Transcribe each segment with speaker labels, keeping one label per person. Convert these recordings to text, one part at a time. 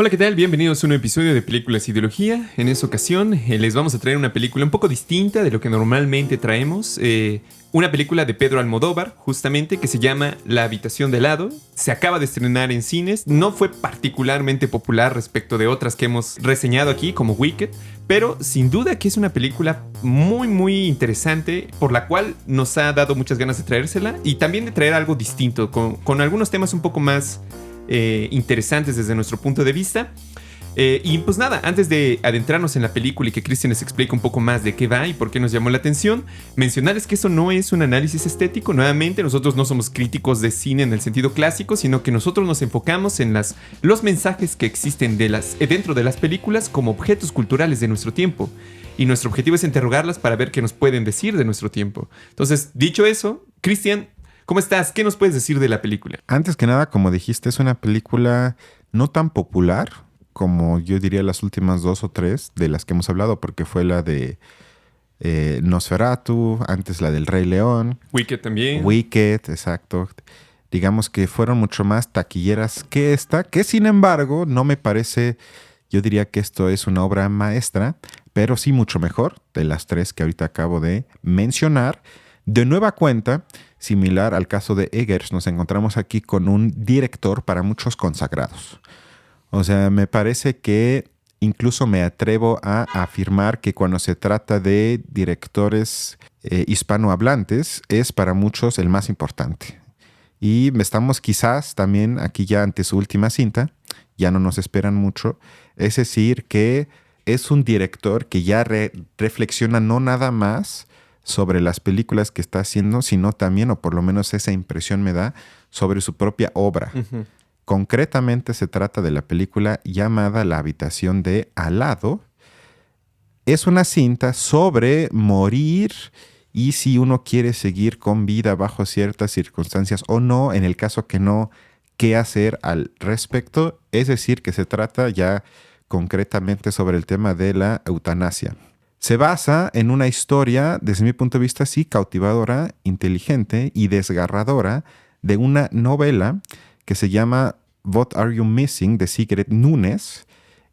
Speaker 1: Hola, ¿qué tal? Bienvenidos a un episodio de Películas e Ideología. En esta ocasión les vamos a traer una película un poco distinta de lo que normalmente traemos. Una película de Pedro Almodóvar, justamente, que se llama La habitación de al lado. Se acaba de estrenar en cines. No fue particularmente popular respecto de otras que hemos reseñado aquí, como Wicked. Pero sin duda que es una película muy interesante, por la cual nos ha dado muchas ganas de traérsela. Y también de traer algo distinto, con algunos temas un poco más interesantes desde nuestro punto de vista. Y pues nada, antes de adentrarnos en la película y que Cristian les explique un poco más de qué va y por qué nos llamó la atención, mencionarles que eso no es un análisis estético. Nuevamente, nosotros no somos críticos de cine en el sentido clásico, sino que nosotros nos enfocamos en los mensajes que existen dentro de las películas como objetos culturales de nuestro tiempo. Y nuestro objetivo es interrogarlas para ver qué nos pueden decir de nuestro tiempo. Entonces, dicho eso, Cristian, ¿cómo estás? ¿Qué nos puedes decir de la película?
Speaker 2: Antes que nada, como dijiste, es una película no tan popular como yo diría las últimas 2 o 3 de las que hemos hablado, porque fue la de Nosferatu, antes la del Rey León.
Speaker 1: Wicked también.
Speaker 2: Wicked, exacto. Digamos que fueron mucho más taquilleras que esta, que sin embargo no me parece, yo diría que esto es una obra maestra, pero sí mucho mejor de las 3 que ahorita acabo de mencionar. De nueva cuenta, similar al caso de Eggers, nos encontramos aquí con un director para muchos consagrados. O sea, me parece que incluso me atrevo a afirmar que cuando se trata de directores hispanohablantes, es para muchos el más importante. Y estamos quizás también aquí ya ante su última cinta, ya no nos esperan mucho, es decir, que es un director que ya reflexiona no nada más sobre las películas que está haciendo, sino también, o por lo menos esa impresión me da, sobre su propia obra. Uh-huh. Concretamente se trata de la película llamada La habitación de al lado. Es una cinta sobre morir y si uno quiere seguir con vida bajo ciertas circunstancias o no, en el caso que no, qué hacer al respecto. Es decir, que se trata ya concretamente sobre el tema de la eutanasia. Se basa en una historia, desde mi punto de vista, sí, cautivadora, inteligente y desgarradora de una novela que se llama What Are You Missing? De Sigrid Nunes.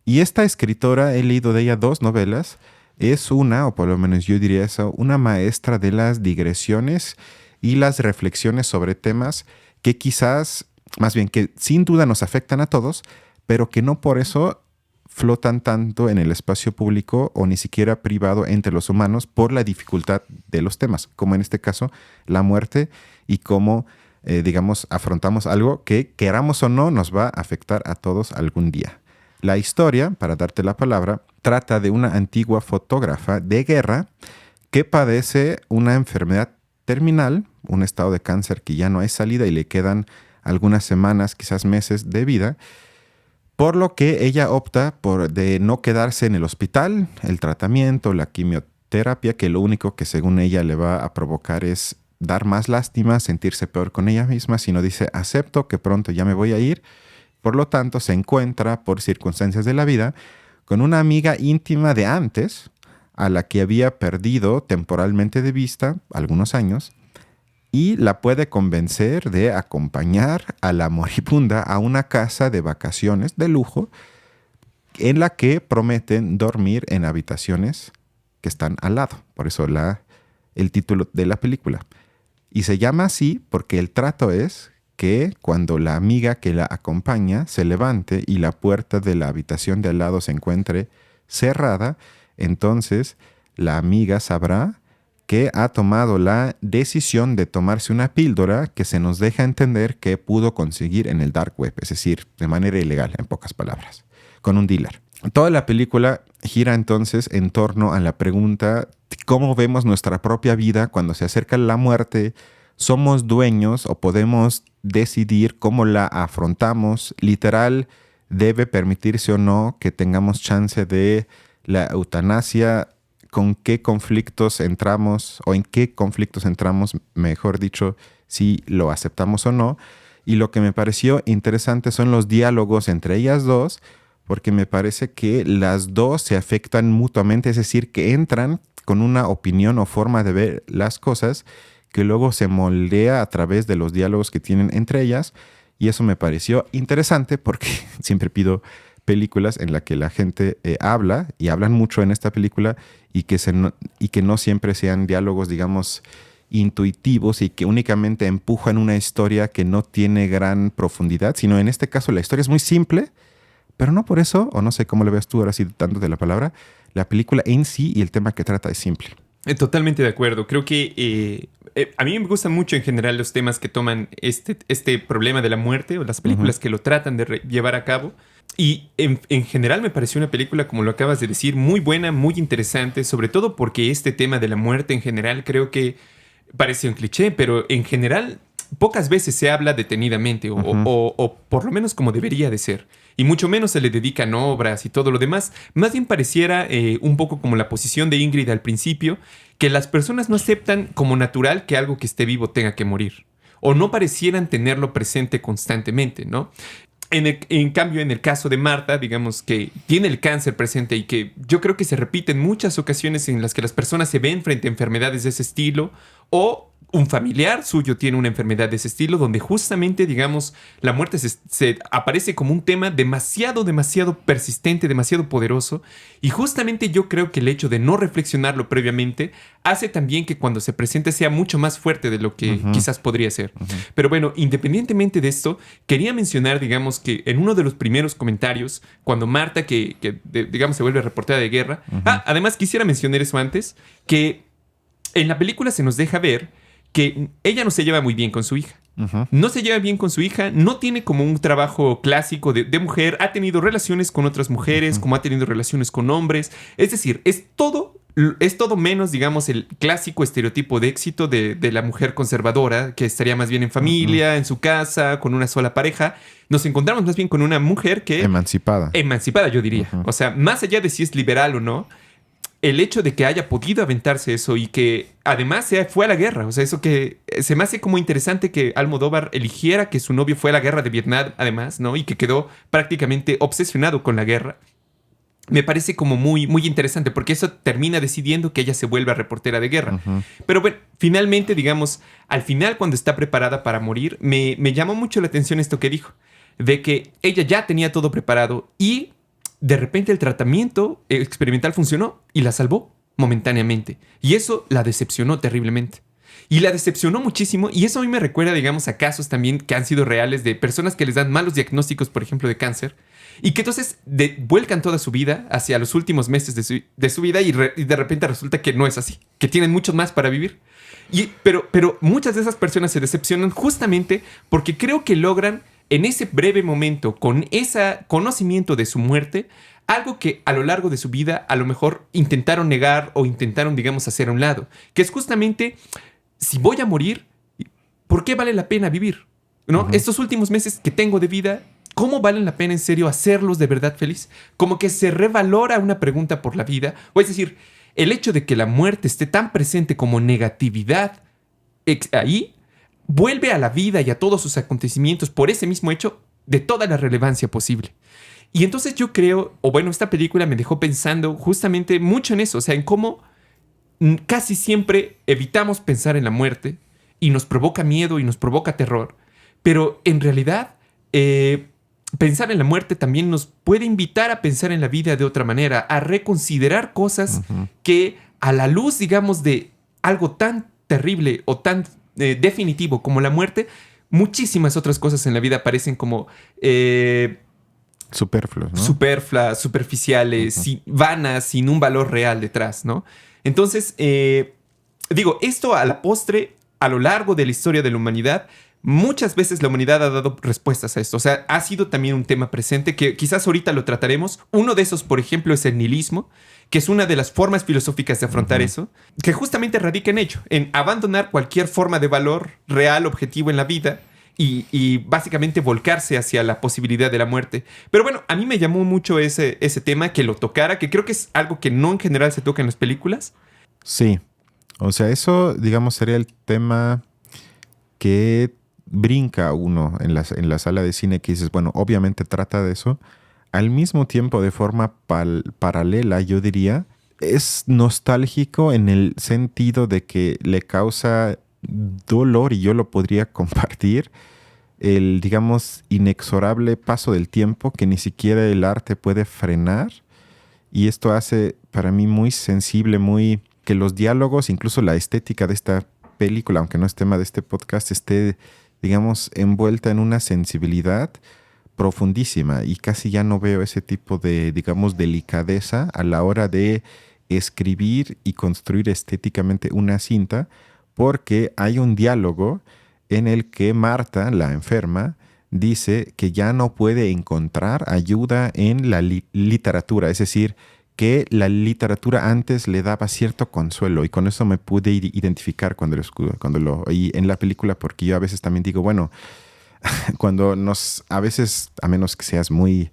Speaker 2: Y esta escritora, he leído de ella 2 novelas, es una, o por lo menos yo diría eso, una maestra de las digresiones y las reflexiones sobre temas que quizás, más bien que sin duda nos afectan a todos, pero que no por eso flotan tanto en el espacio público o ni siquiera privado entre los humanos por la dificultad de los temas, como en este caso la muerte y cómo, digamos, afrontamos algo que, queramos o no, nos va a afectar a todos algún día. La historia, para darte la palabra, trata de una antigua fotógrafa de guerra que padece una enfermedad terminal, un estado de cáncer que ya no hay salida y le quedan algunas semanas, quizás meses de vida. Por lo que ella opta de no quedarse en el hospital, el tratamiento, la quimioterapia, que lo único que según ella le va a provocar es dar más lástima, sentirse peor con ella misma, sino dice, acepto que pronto ya me voy a ir. Por lo tanto, se encuentra por circunstancias de la vida con una amiga íntima de antes, a la que había perdido temporalmente de vista algunos años, y la puede convencer de acompañar a la moribunda a una casa de vacaciones de lujo en la que prometen dormir en habitaciones que están al lado. Por eso el título de la película. Y se llama así porque el trato es que cuando la amiga que la acompaña se levante y la puerta de la habitación de al lado se encuentre cerrada, entonces la amiga sabrá que ha tomado la decisión de tomarse una píldora que se nos deja entender que pudo conseguir en el dark web, es decir, de manera ilegal, en pocas palabras, con un dealer. Toda la película gira entonces en torno a la pregunta de cómo vemos nuestra propia vida cuando se acerca la muerte. ¿Somos dueños o podemos decidir cómo la afrontamos? Literal, ¿debe permitirse o no que tengamos chance de la eutanasia? ¿Con qué conflictos entramos o en qué conflictos entramos, mejor dicho, si lo aceptamos o no? Y lo que me pareció interesante son los diálogos entre ellas dos, porque me parece que las dos se afectan mutuamente, es decir, que entran con una opinión o forma de ver las cosas que luego se moldea a través de los diálogos que tienen entre ellas, y eso me pareció interesante porque siempre pido películas en las que la gente habla, y hablan mucho en esta película, y que no siempre sean diálogos, digamos, intuitivos y que únicamente empujan una historia que no tiene gran profundidad, sino en este caso la historia es muy simple, pero no por eso, o no sé cómo le ves tú ahora sí dándote la palabra, la película en sí y el tema que trata es simple.
Speaker 1: Totalmente de acuerdo. Creo que a mí me gustan mucho en general los temas que toman este problema de la muerte o las películas que lo tratan de llevar a cabo. Y en general me pareció una película, como lo acabas de decir, muy buena, muy interesante, sobre todo porque este tema de la muerte en general creo que parece un cliché, pero en general pocas veces se habla detenidamente o por lo menos como debería de ser. Y mucho menos se le dedican obras y todo lo demás. Más bien pareciera un poco como la posición de Ingrid al principio, que las personas no aceptan como natural que algo que esté vivo tenga que morir. O no parecieran tenerlo presente constantemente, ¿no? En cambio, en el caso de Marta, digamos que tiene el cáncer presente y que yo creo que se repite en muchas ocasiones en las que las personas se ven frente a enfermedades de ese estilo o un familiar suyo tiene una enfermedad de ese estilo donde justamente, digamos, la muerte se aparece como un tema demasiado persistente, demasiado poderoso y justamente yo creo que el hecho de no reflexionarlo previamente hace también que cuando se presente sea mucho más fuerte de lo que quizás podría ser. Pero bueno, independientemente de esto, quería mencionar, digamos, que en uno de los primeros comentarios, cuando Marta, digamos, se vuelve reportera de guerra, además quisiera mencionar eso antes, que en la película se nos deja ver que ella no se lleva muy bien con su hija. No se lleva bien con su hija, no tiene como un trabajo clásico de mujer, ha tenido relaciones con otras mujeres, como ha tenido relaciones con hombres. Es decir, es todo menos, digamos, el clásico estereotipo de éxito de la mujer conservadora, que estaría más bien en familia, en su casa, con una sola pareja. Nos encontramos más bien con una mujer que...
Speaker 2: Emancipada.
Speaker 1: Emancipada, yo diría. O sea, más allá de si es liberal o no, el hecho de que haya podido aventarse eso y que además fue a la guerra, o sea, eso que se me hace como interesante que Almodóvar eligiera que su novio fue a la guerra de Vietnam, además, ¿no? Y que quedó prácticamente obsesionado con la guerra. Me parece como muy, muy interesante porque eso termina decidiendo que ella se vuelva reportera de guerra. Pero bueno, finalmente, digamos, al final cuando está preparada para morir, me llamó mucho la atención esto que dijo, de que ella ya tenía todo preparado y de repente el tratamiento experimental funcionó y la salvó momentáneamente. Y eso la decepcionó terriblemente. Y la decepcionó muchísimo. Y eso a mí me recuerda, digamos, a casos también que han sido reales de personas que les dan malos diagnósticos, por ejemplo, de cáncer. Y que entonces vuelcan toda su vida hacia los últimos meses de su vida y de repente resulta que no es así. Que tienen mucho más para vivir. Pero muchas de esas personas se decepcionan justamente porque creo que logran en ese breve momento, con ese conocimiento de su muerte, algo que a lo largo de su vida a lo mejor intentaron negar o intentaron, digamos, hacer a un lado, que es justamente, si voy a morir, ¿por qué vale la pena vivir? ¿No? Estos últimos meses que tengo de vida, ¿cómo valen la pena en serio hacerlos de verdad feliz? Como que se revalora una pregunta por la vida, o es decir, el hecho de que la muerte esté tan presente como negatividad ahí, vuelve a la vida y a todos sus acontecimientos por ese mismo hecho de toda la relevancia posible. Y entonces yo creo, o bueno, esta película me dejó pensando justamente mucho en eso, o sea, en cómo casi siempre evitamos pensar en la muerte y nos provoca miedo y nos provoca terror, pero en realidad pensar en la muerte también nos puede invitar a pensar en la vida de otra manera, a reconsiderar cosas que a la luz, digamos, de algo tan terrible o tan definitivo como la muerte, muchísimas otras cosas en la vida parecen como
Speaker 2: superfluas, ¿no?
Speaker 1: Superficiales, vanas, sin un valor real detrás, ¿no? Entonces, digo, esto a la postre, a lo largo de la historia de la humanidad, muchas veces la humanidad ha dado respuestas a esto. O sea, ha sido también un tema presente que quizás ahorita lo trataremos. Uno de esos, por ejemplo, es el nihilismo, que es una de las formas filosóficas de afrontar eso, que justamente radica en ello, en abandonar cualquier forma de valor real, objetivo en la vida y básicamente volcarse hacia la posibilidad de la muerte. Pero bueno, a mí me llamó mucho ese tema, que lo tocara, que creo que es algo que no en general se toca en las películas.
Speaker 2: Sí, o sea, eso, digamos, sería el tema que brinca uno en la sala de cine, que dices, bueno, obviamente trata de eso. Al mismo tiempo, de forma paralela, yo diría, es nostálgico en el sentido de que le causa dolor, y yo lo podría compartir, el, digamos, inexorable paso del tiempo que ni siquiera el arte puede frenar. Y esto hace para mí muy sensible, muy que los diálogos, incluso la estética de esta película, aunque no es tema de este podcast, esté, digamos, envuelta en una sensibilidad profundísima y casi ya no veo ese tipo de, digamos, delicadeza a la hora de escribir y construir estéticamente una cinta, porque hay un diálogo en el que Marta, la enferma, dice que ya no puede encontrar ayuda en la literatura, es decir, que la literatura antes le daba cierto consuelo y con eso me pude identificar cuando lo oí en la película, porque yo a veces también digo, bueno, cuando a veces, a menos que seas muy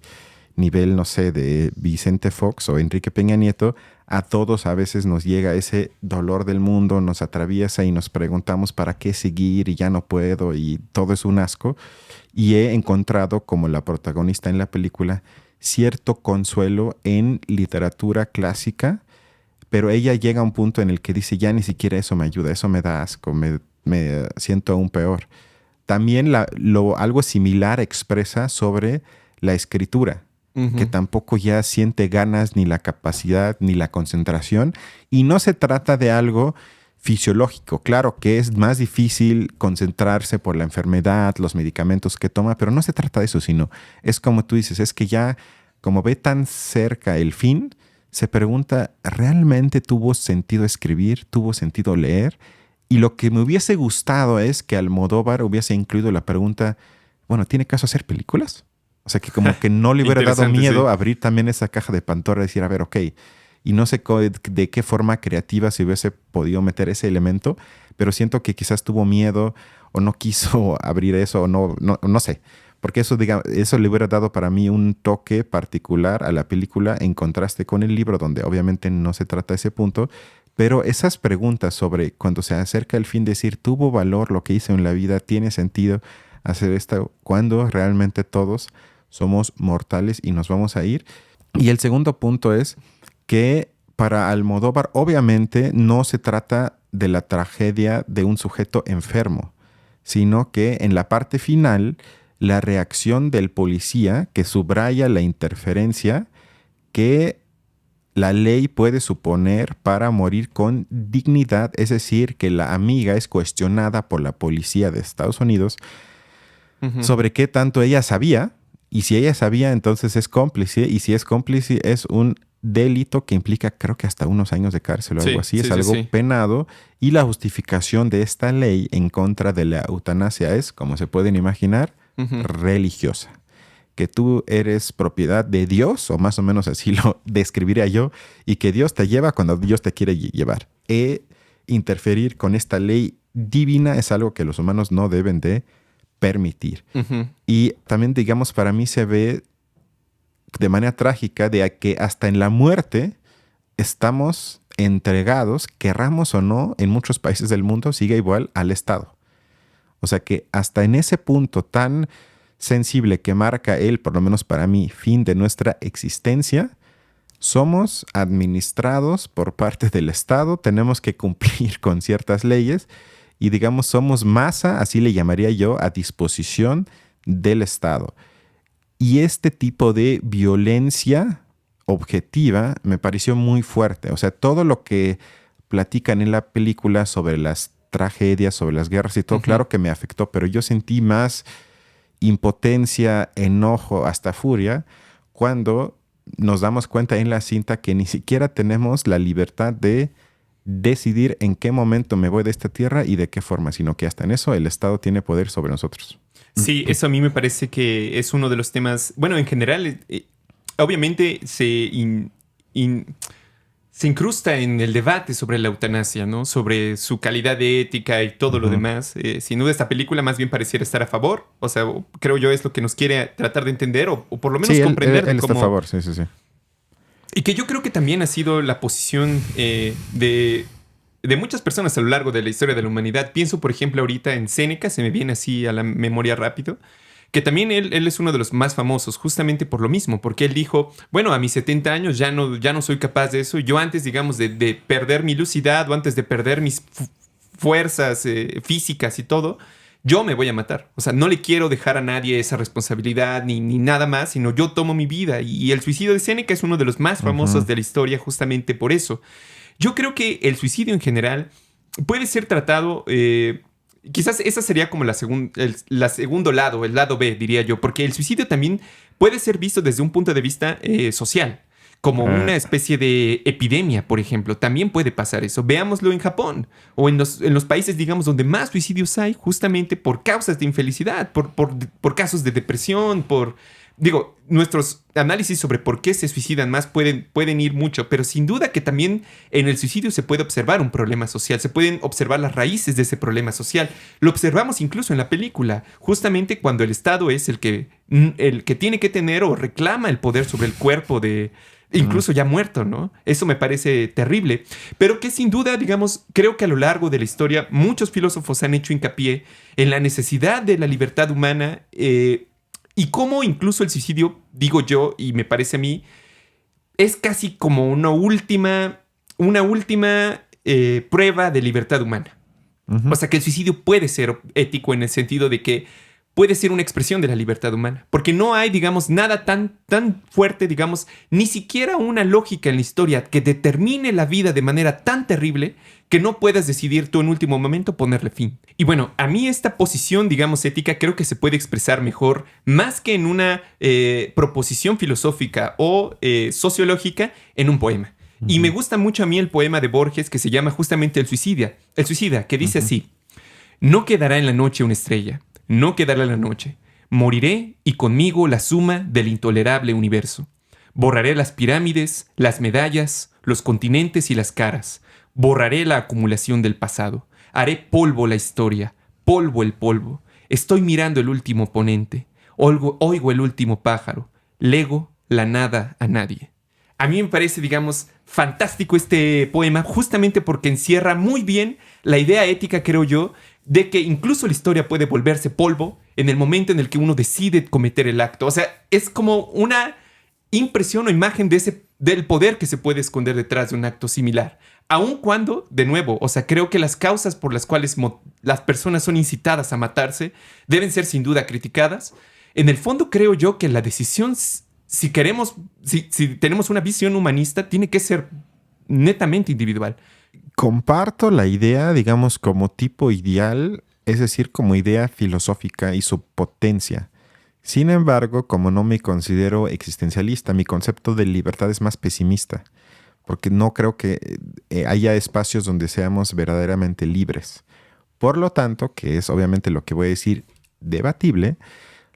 Speaker 2: nivel, no sé, de Vicente Fox o Enrique Peña Nieto, a todos a veces nos llega ese dolor del mundo, nos atraviesa y nos preguntamos para qué seguir y ya no puedo y todo es un asco. Y he encontrado, como la protagonista en la película, cierto consuelo en literatura clásica, pero ella llega a un punto en el que dice, ya ni siquiera eso me ayuda, eso me da asco, me siento aún peor. También algo similar expresa sobre la escritura, que tampoco ya siente ganas, ni la capacidad, ni la concentración. Y no se trata de algo fisiológico. Claro que es más difícil concentrarse por la enfermedad, los medicamentos que toma, pero no se trata de eso, sino es como tú dices, es que ya como ve tan cerca el fin, se pregunta, ¿realmente tuvo sentido escribir? ¿Tuvo sentido leer? Y lo que me hubiese gustado es que Almodóvar hubiese incluido la pregunta, bueno, ¿tiene caso hacer películas? O sea, que como que no le hubiera dado miedo
Speaker 1: sí.
Speaker 2: abrir también esa caja de Pandora y decir, a ver, ok, y no sé de qué forma creativa se hubiese podido meter ese elemento, pero siento que quizás tuvo miedo o no quiso abrir eso o no sé. Porque eso le hubiera dado para mí un toque particular a la película en contraste con el libro, donde obviamente no se trata ese punto. Pero esas preguntas sobre cuando se acerca el fin, decir, ¿tuvo valor lo que hice en la vida? ¿Tiene sentido hacer esto? Cuando realmente todos somos mortales y nos vamos a ir. Y el segundo punto es que para Almodóvar obviamente no se trata de la tragedia de un sujeto enfermo, sino que en la parte final, la reacción del policía que subraya la interferencia que la ley puede suponer para morir con dignidad, es decir, que la amiga es cuestionada por la policía de Estados Unidos sobre qué tanto ella sabía, y si ella sabía, entonces es cómplice, y si es cómplice es un delito que implica creo que hasta unos años de cárcel o algo así, es algo penado, y la justificación de esta ley en contra de la eutanasia es, como se pueden imaginar, religiosa. Que tú eres propiedad de Dios, o más o menos así lo describiría yo, y que Dios te lleva cuando Dios te quiere llevar. Interferir con esta ley divina es algo que los humanos no deben de permitir. Y también, digamos, para mí se ve de manera trágica de que hasta en la muerte estamos entregados, querramos o no, en muchos países del mundo sigue igual al Estado. O sea que hasta en ese punto tan sensible que marca él, por lo menos para mí, fin de nuestra existencia, somos administrados por parte del Estado, tenemos que cumplir con ciertas leyes y digamos somos masa, así le llamaría yo, a disposición del Estado. Y este tipo de violencia objetiva me pareció muy fuerte. O sea, todo lo que platican en la película sobre las tragedias, sobre las guerras y todo, claro que me afectó, pero yo sentí más impotencia, enojo, hasta furia, cuando nos damos cuenta en la cinta que ni siquiera tenemos la libertad de decidir en qué momento me voy de esta tierra y de qué forma, sino que hasta en eso el Estado tiene poder sobre nosotros.
Speaker 1: Sí, eso a mí me parece que es uno de los temas, bueno, en general, obviamente se incrusta en el debate sobre la eutanasia, ¿no? Sobre su calidad de ética y todo lo demás. Sin duda, esta película más bien pareciera estar a favor. O sea, creo yo es lo que nos quiere tratar de entender o por lo menos comprender.
Speaker 2: Él está a favor, sí.
Speaker 1: Y que yo creo que también ha sido la posición de muchas personas a lo largo de la historia de la humanidad. Pienso, por ejemplo, ahorita en Séneca, se me viene así a la memoria rápido, que también él es uno de los más famosos justamente por lo mismo, porque él dijo, bueno, a mis 70 años ya no soy capaz de eso. Yo antes, digamos, de perder mi lucidad o antes de perder mis fuerzas físicas y todo, yo me voy a matar. O sea, no le quiero dejar a nadie esa responsabilidad ni nada más, sino yo tomo mi vida. Y el suicidio de Séneca es uno de los más famosos de la historia justamente por eso. Yo creo que el suicidio en general puede ser tratado... quizás esa sería como la segundo lado, el lado B, diría yo, porque el suicidio también puede ser visto desde un punto de vista social, como una especie de epidemia, por ejemplo. También puede pasar eso. Veámoslo en Japón o en los países, digamos, donde más suicidios hay, justamente por causas de infelicidad, por casos de depresión, Digo, nuestros análisis sobre por qué se suicidan más pueden ir mucho, pero sin duda que también en el suicidio se puede observar un problema social, se pueden observar las raíces de ese problema social. Lo observamos incluso en la película, justamente cuando el Estado es el que tiene que tener o reclama el poder sobre el cuerpo de... incluso ya muerto, ¿no? Eso me parece terrible, pero que sin duda, digamos, creo que a lo largo de la historia muchos filósofos han hecho hincapié en la necesidad de la libertad humana, y cómo incluso el suicidio, digo yo, y me parece a mí, es casi como una última prueba de libertad humana. Uh-huh. O sea, que el suicidio puede ser ético en el sentido de que puede ser una expresión de la libertad humana. Porque no hay, digamos, nada tan fuerte, digamos, ni siquiera una lógica en la historia que determine la vida de manera tan terrible que no puedas decidir tú en último momento ponerle fin. Y bueno, a mí esta posición, digamos, ética, creo que se puede expresar mejor, más que en una proposición filosófica o sociológica, en un poema. Uh-huh. Y me gusta mucho a mí el poema de Borges que se llama justamente El Suicida, que dice así: no quedará en la noche una estrella, no quedará en la noche. Moriré y conmigo la suma del intolerable universo. Borraré las pirámides, las medallas, los continentes y las caras. Borraré la acumulación del pasado. Haré polvo la historia, polvo el polvo. Estoy mirando el último ponente. Oigo el último pájaro. Lego la nada a nadie. A mí me parece, digamos, fantástico este poema justamente porque encierra muy bien la idea ética, creo yo, de que incluso la historia puede volverse polvo en el momento en el que uno decide cometer el acto. O sea, es como una impresión o imagen del poder que se puede esconder detrás de un acto similar. Aun cuando, de nuevo, o sea, creo que las causas por las cuales las personas son incitadas a matarse deben ser sin duda criticadas. En el fondo creo yo que la decisión, si tenemos una visión humanista, tiene que ser netamente individual.
Speaker 2: Comparto la idea, digamos, como tipo ideal, es decir, como idea filosófica y su potencia. Sin embargo, como no me considero existencialista, mi concepto de libertad es más pesimista, porque no creo que haya espacios donde seamos verdaderamente libres. Por lo tanto, que es obviamente lo que voy a decir debatible,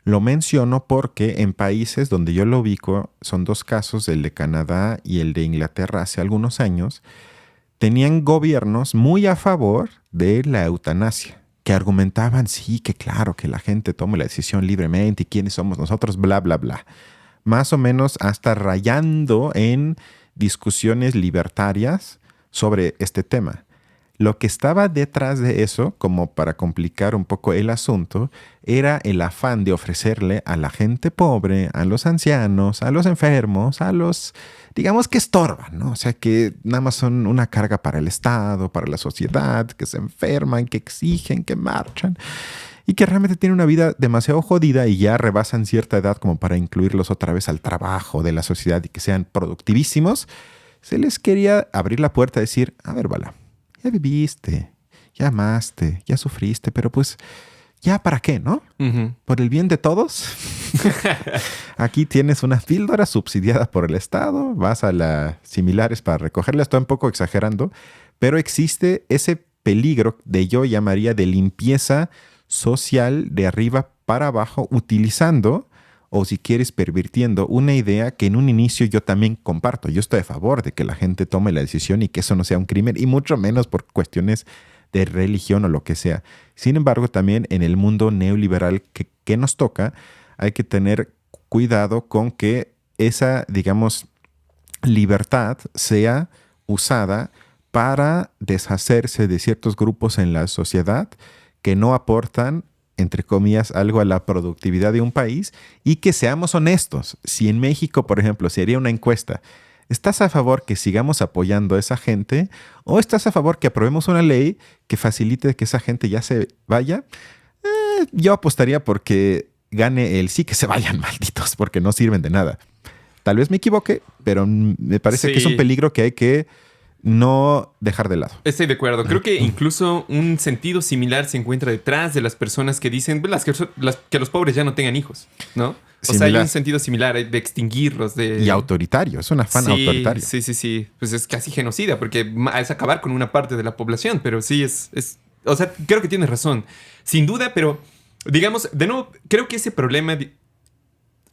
Speaker 2: lo menciono porque en países donde yo lo ubico, son dos casos, el de Canadá y el de Inglaterra hace algunos años, tenían gobiernos muy a favor de la eutanasia, que argumentaban, sí, que claro, que la gente tome la decisión libremente y quiénes somos nosotros, bla, bla, bla. Más o menos hasta rayando en discusiones libertarias sobre este tema. Lo que estaba detrás de eso, como para complicar un poco el asunto, era el afán de ofrecerle a la gente pobre, a los ancianos, a los enfermos, a los, digamos, que estorban, ¿no? O sea, que nada más son una carga para el Estado, para la sociedad, que se enferman, que exigen, que marchan y que realmente tienen una vida demasiado jodida y ya rebasan cierta edad como para incluirlos otra vez al trabajo de la sociedad y que sean productivísimos. Se les quería abrir la puerta y decir, a ver, Bala, ya viviste, ya amaste, ya sufriste, pero pues, ¿ya para qué, no? Uh-huh. Por el bien de todos. Aquí tienes una píldora subsidiada por el Estado, vas a las similares para recogerla. Estoy un poco exagerando, pero existe ese peligro de yo llamaría de limpieza social de arriba para abajo, utilizando, o si quieres pervirtiendo, una idea que en un inicio yo también comparto. Yo estoy a favor de que la gente tome la decisión y que eso no sea un crimen, y mucho menos por cuestiones de religión o lo que sea. Sin embargo, también en el mundo neoliberal que nos toca, hay que tener cuidado con que esa, digamos, libertad sea usada para deshacerse de ciertos grupos en la sociedad que no aportan, entre comillas, algo a la productividad de un país, y que seamos honestos. Si en México, por ejemplo, se haría una encuesta, ¿estás a favor que sigamos apoyando a esa gente o estás a favor que aprobemos una ley que facilite que esa gente ya se vaya? Yo apostaría porque gane el sí que se vayan malditos, porque no sirven de nada. Tal vez me equivoque, pero me parece que es un peligro que hay que no dejar de lado.
Speaker 1: Estoy de acuerdo. Creo que incluso un sentido similar se encuentra detrás de las personas que dicen que los pobres ya no tengan hijos, ¿no? O sea, hay un sentido similar de extinguirlos.
Speaker 2: Y autoritario, es un afán autoritario.
Speaker 1: Sí. Pues es casi genocida, porque es acabar con una parte de la población, pero sí o sea, creo que tienes razón. Sin duda, pero digamos, de nuevo, creo que ese problema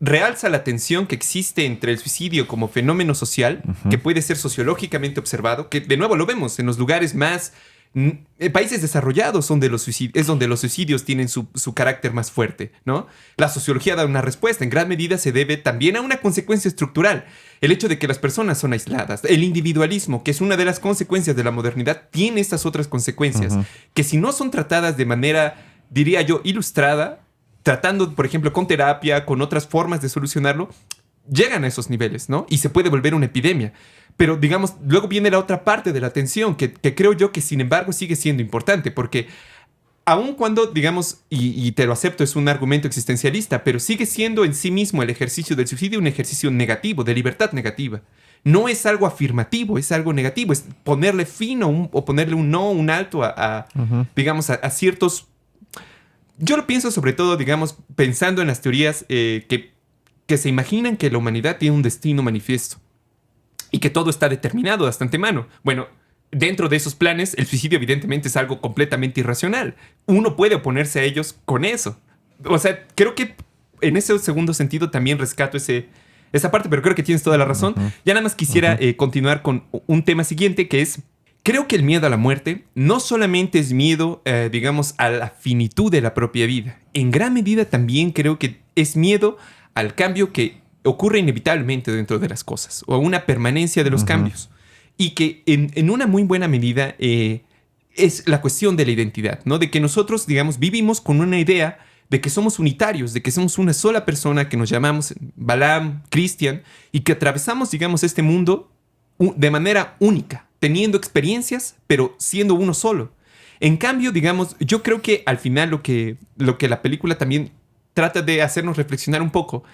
Speaker 1: realza la tensión que existe entre el suicidio como fenómeno social, que puede ser sociológicamente observado, que de nuevo lo vemos en los lugares más... países desarrollados es donde los suicidios tienen su carácter más fuerte, ¿no? La sociología da una respuesta. En gran medida se debe también a una consecuencia estructural. El hecho de que las personas son aisladas. El individualismo, que es una de las consecuencias de la modernidad, tiene estas otras consecuencias, que si no son tratadas de manera, diría yo, ilustrada, tratando, por ejemplo, con terapia, con otras formas de solucionarlo, llegan a esos niveles, ¿no? Y se puede volver una epidemia. Pero, digamos, luego viene la otra parte de la atención, que creo yo que, sin embargo, sigue siendo importante, porque aun cuando, digamos, y te lo acepto, es un argumento existencialista, pero sigue siendo en sí mismo el ejercicio del suicidio un ejercicio negativo, de libertad negativa. No es algo afirmativo, es algo negativo, es ponerle fin o ponerle un no, un alto digamos, a ciertos... Yo lo pienso sobre todo, digamos, pensando en las teorías que se imaginan que la humanidad tiene un destino manifiesto y que todo está determinado hasta antemano. Bueno, dentro de esos planes, el suicidio evidentemente es algo completamente irracional. Uno puede oponerse a ellos con eso. O sea, creo que en ese segundo sentido también rescato esa parte, pero creo que tienes toda la razón. Ya nada más quisiera continuar con un tema siguiente, que es... Creo que el miedo a la muerte no solamente es miedo, digamos, a la finitud de la propia vida. En gran medida también creo que es miedo al cambio que ocurre inevitablemente dentro de las cosas, o a una permanencia de los cambios. Y que en una muy buena medida es la cuestión de la identidad, ¿no? De que nosotros, digamos, vivimos con una idea de que somos unitarios, de que somos una sola persona, que nos llamamos Balaam, Christian, y que atravesamos, digamos, este mundo de manera única, teniendo experiencias, pero siendo uno solo. En cambio, digamos, yo creo que al final lo que la película también trata de hacernos reflexionar un poco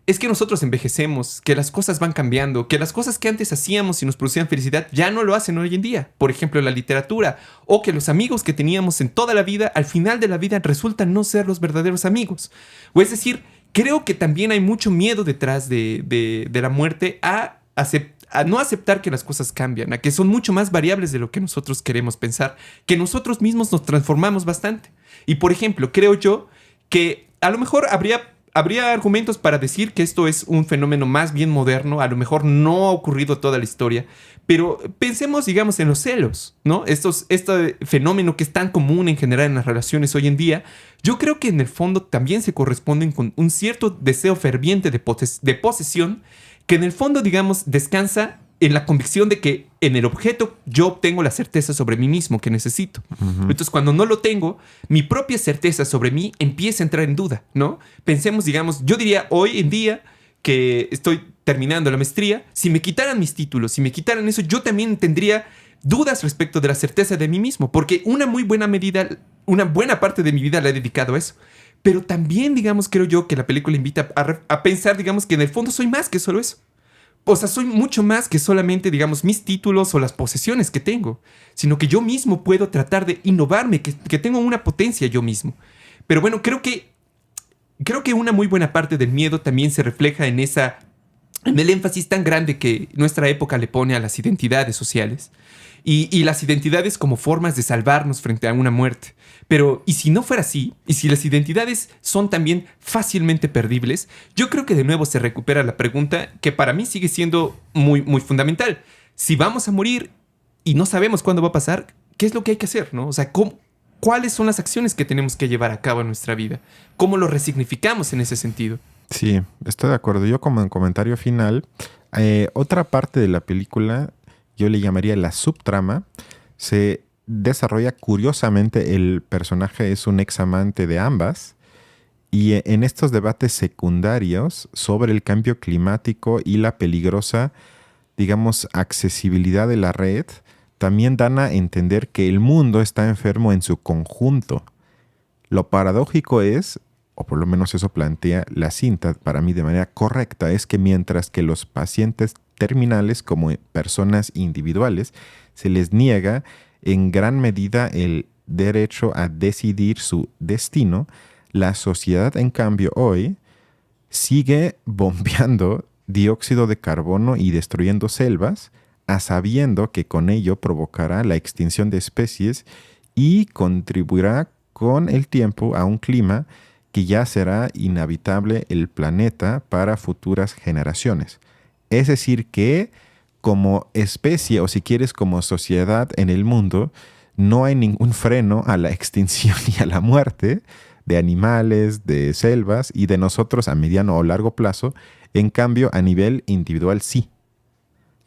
Speaker 1: es que nosotros envejecemos, que las cosas van cambiando, que las cosas que antes hacíamos y nos producían felicidad ya no lo hacen hoy en día. Por ejemplo, la literatura, o que los amigos que teníamos en toda la vida, al final de la vida resultan no ser los verdaderos amigos. O es decir, creo que también hay mucho miedo detrás de la muerte a no aceptar que las cosas cambian, a que son mucho más variables de lo que nosotros queremos pensar, que nosotros mismos nos transformamos bastante. Y por ejemplo, creo yo que a lo mejor habría argumentos para decir que esto es un fenómeno más bien moderno, a lo mejor no ha ocurrido toda la historia, pero pensemos, digamos, en los celos, ¿no? Este fenómeno que es tan común en general en las relaciones hoy en día, yo creo que en el fondo también se corresponden con un cierto deseo ferviente de posesión, que en el fondo, digamos, descansa en la convicción de que en el objeto yo obtengo la certeza sobre mí mismo que necesito. Entonces, cuando no lo tengo, mi propia certeza sobre mí empieza a entrar en duda, ¿no? Pensemos, digamos, yo diría hoy en día que estoy terminando la maestría, si me quitaran mis títulos, si me quitaran eso, yo también tendría dudas respecto de la certeza de mí mismo, porque una buena parte de mi vida la he dedicado a eso. Pero también, digamos, creo yo que la película invita a pensar, digamos, que en el fondo soy más que solo eso. O sea, soy mucho más que solamente, digamos, mis títulos o las posesiones que tengo, sino que yo mismo puedo tratar de innovarme, que tengo una potencia yo mismo. Pero bueno, creo que una muy buena parte del miedo también se refleja en el énfasis tan grande que nuestra época le pone a las identidades sociales. Y las identidades como formas de salvarnos frente a una muerte. Pero, ¿y si no fuera así? ¿Y si las identidades son también fácilmente perdibles? Yo creo que de nuevo se recupera la pregunta que para mí sigue siendo muy, muy fundamental. Si vamos a morir y no sabemos cuándo va a pasar, ¿qué es lo que hay que hacer, no? O sea, ¿cuáles son las acciones que tenemos que llevar a cabo en nuestra vida? ¿Cómo lo resignificamos en ese sentido?
Speaker 2: Sí, estoy de acuerdo. Yo como en comentario final, otra parte de la película, yo le llamaría la subtrama, se desarrolla curiosamente. El personaje es un ex amante de ambas y en estos debates secundarios sobre el cambio climático y la peligrosa, digamos, accesibilidad de la red, también dan a entender que el mundo está enfermo en su conjunto. Lo paradójico es, o por lo menos eso plantea la cinta para mí de manera correcta, es que mientras que los pacientes terminales como personas individuales se les niega en gran medida el derecho a decidir su destino, la sociedad en cambio hoy sigue bombeando dióxido de carbono y destruyendo selvas, a sabiendo que con ello provocará la extinción de especies y contribuirá con el tiempo a un clima que ya será inhabitable el planeta para futuras generaciones. Es decir, que como especie o si quieres como sociedad en el mundo, no hay ningún freno a la extinción y a la muerte de animales, de selvas y de nosotros a mediano o largo plazo. En cambio, a nivel individual sí.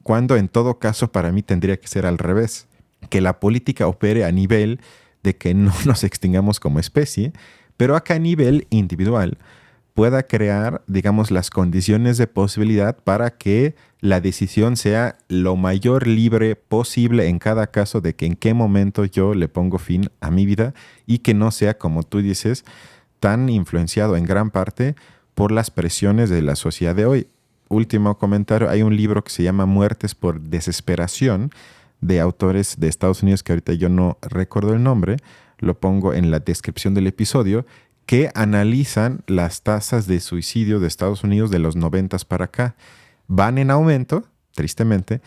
Speaker 2: Cuando en todo caso para mí tendría que ser al revés, que la política opere a nivel de que no nos extingamos como especie, pero acá a nivel individual pueda crear, digamos, las condiciones de posibilidad para que la decisión sea lo mayor libre posible en cada caso de que en qué momento yo le pongo fin a mi vida y que no sea, como tú dices, tan influenciado en gran parte por las presiones de la sociedad de hoy. Último comentario, hay un libro que se llama Muertes por Desesperación, de autores de Estados Unidos, que ahorita yo no recuerdo el nombre, lo pongo en la descripción del episodio, que analizan las tasas de suicidio de Estados Unidos de los 90 para acá. Van en aumento, tristemente,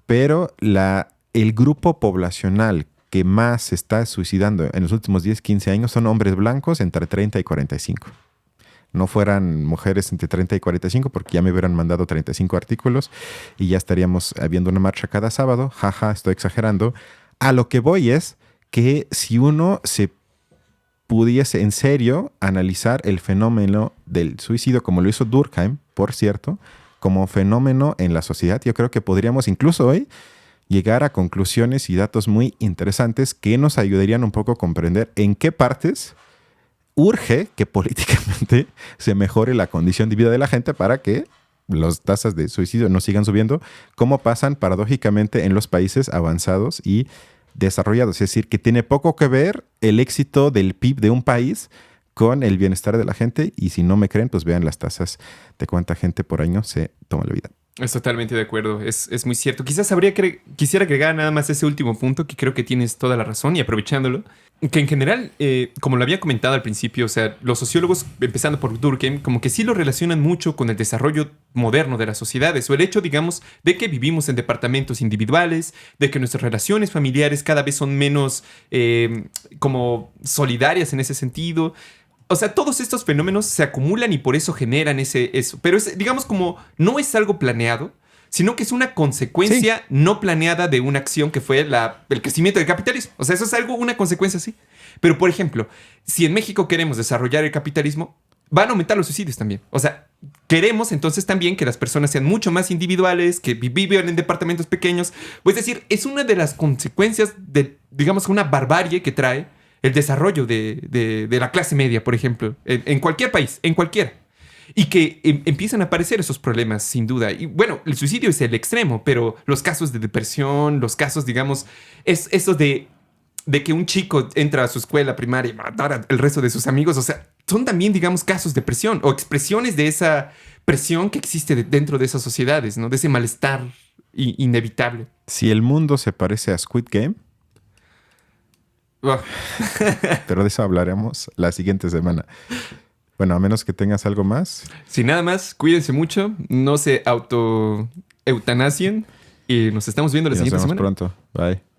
Speaker 2: pero el grupo poblacional que más se está suicidando en los últimos 10, 15 años son hombres blancos entre 30 y 45. No fueran mujeres entre 30 y 45 porque ya me hubieran mandado 35 artículos y ya estaríamos habiendo una marcha cada sábado. Jaja, estoy exagerando. A lo que voy es que si uno se pudiese en serio analizar el fenómeno del suicidio, como lo hizo Durkheim, por cierto, como fenómeno en la sociedad, yo creo que podríamos incluso hoy llegar a conclusiones y datos muy interesantes que nos ayudarían un poco a comprender en qué partes urge que políticamente se mejore la condición de vida de la gente para que las tasas de suicidio no sigan subiendo, como pasan paradójicamente en los países avanzados y desarrollados. Es decir, que tiene poco que ver el éxito del PIB de un país con el bienestar de la gente, y si no me creen, pues vean las tasas de cuánta gente por año se toma la vida.
Speaker 1: Es totalmente de acuerdo, es muy cierto. Quizás quisiera agregar nada más ese último punto, que creo que tienes toda la razón, y aprovechándolo, que en general, como lo había comentado al principio, o sea, los sociólogos, empezando por Durkheim, como que sí lo relacionan mucho con el desarrollo moderno de las sociedades, o el hecho, digamos, de que vivimos en departamentos individuales, de que nuestras relaciones familiares cada vez son menos como solidarias en ese sentido. O sea, todos estos fenómenos se acumulan y por eso generan eso. Pero es, digamos, como no es algo planeado, sino que es una consecuencia no planeada de una acción que fue el crecimiento del capitalismo. O sea, eso es una consecuencia así. Pero, por ejemplo, si en México queremos desarrollar el capitalismo, van a aumentar los suicidios también. O sea, queremos entonces también que las personas sean mucho más individuales, que vivan en departamentos pequeños. Es decir, es una de las consecuencias de, digamos, una barbarie que trae el desarrollo de la clase media, por ejemplo, en cualquier país, en cualquiera. Y que empiezan a aparecer esos problemas, sin duda. Y bueno, el suicidio es el extremo, pero los casos de depresión, los casos, digamos, es eso de que un chico entra a su escuela primaria y matar al resto de sus amigos, o sea, son también, digamos, casos de presión o expresiones de esa presión que existe dentro de esas sociedades, ¿no? De ese malestar inevitable.
Speaker 2: Si el mundo se parece a Squid Game, pero de eso hablaremos la siguiente semana. Bueno, a menos que tengas algo más.
Speaker 1: Sin nada más, cuídense mucho, no se auto-eutanasien y nos estamos viendo la siguiente semana.
Speaker 2: Nos vemos pronto. Bye.